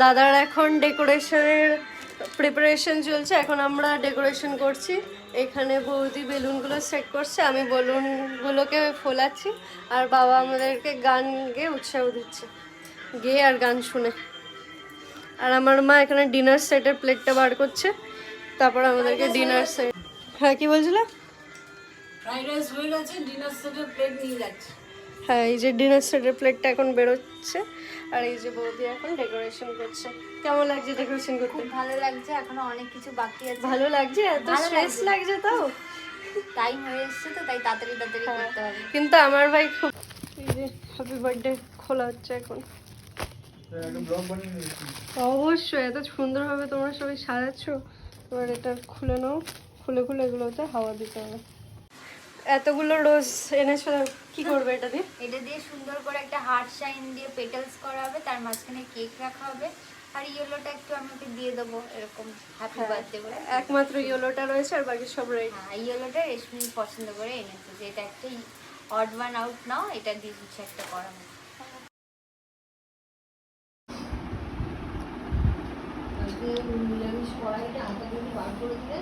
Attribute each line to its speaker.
Speaker 1: দাদার এখন ডেকোরেশনের প্রিপারেশন চলছে, এখন আমরা ডেকোরেশন করছি। এখানে বৌদি বেলুনগুলো সেট করছে, আমি বেলুনগুলোকে ফোলাচ্ছি, আর বাবা আমাদেরকে গান গেয়ে উৎসাহ দিচ্ছে, গেয়ে আর গান শুনে। আর আমার মা এখানে ডিনার সেটের প্লেটটা বার করছে, তারপর আমাদেরকে ডিনার সেট। হ্যাঁ কি বলছিল?
Speaker 2: ফ্রাইড রাইস হয়ে গেছে, ডিনার সেটের প্লেট নিয়ে যাচ্ছে।
Speaker 1: হ্যাঁ এই যে ডিনার সেটের প্লেটটা এখন বেরোচ্ছে, আর এই যে বৌদি এখন ডেকোরেশন করছে। কেমন লাগছে ডেকোরেশন করতে?
Speaker 3: খুব ভালো লাগছে, এখনো অনেক কিছু বাকি আছে।
Speaker 1: ভালো লাগছে? এত
Speaker 3: ভালো
Speaker 1: স্ট্রেস
Speaker 3: লাগছে।
Speaker 1: লাগছে তাও?
Speaker 3: টাইম হয়ে এসছে তো, তাই তাড়াতাড়ি করতে হবে।
Speaker 1: কিন্তু আমার ভাই খুব, এই যে হ্যাপি বার্থডে খোলা হচ্ছে এখন। অবশ্যই, এত সুন্দরভাবে তোমরা সবাই সাজাচ্ছ, এবার এটা খুলে নাও, খুলে খুলে এগুলোতে হাওয়া দিতে হবে। এতগুলো রোজ এনেছো, কি করবে এটা দিয়ে?
Speaker 3: এটা দিয়ে সুন্দর করে একটা হার্ট শাইন দিয়ে পেটালস করা হবে, তার মাঝখানে কেক রাখা হবে, আর ইয়েলোটা একটু আমি ওকে দিয়ে দেবো এরকম হ্যাপি বার্থডে বলে।
Speaker 1: একমাত্র ইয়েলোটা রয়েছে আর বাকি সব রেডি।
Speaker 3: হ্যাঁ, ইয়েলোটা রেশমি পছন্দ করে এনেছে, যে এটা একটা অড ওয়ান আউট নাও, এটা দিয়ে কিছু একটা করাবো।
Speaker 2: নিরামিষ কড়াইটা হাতে করে বার করে দিলে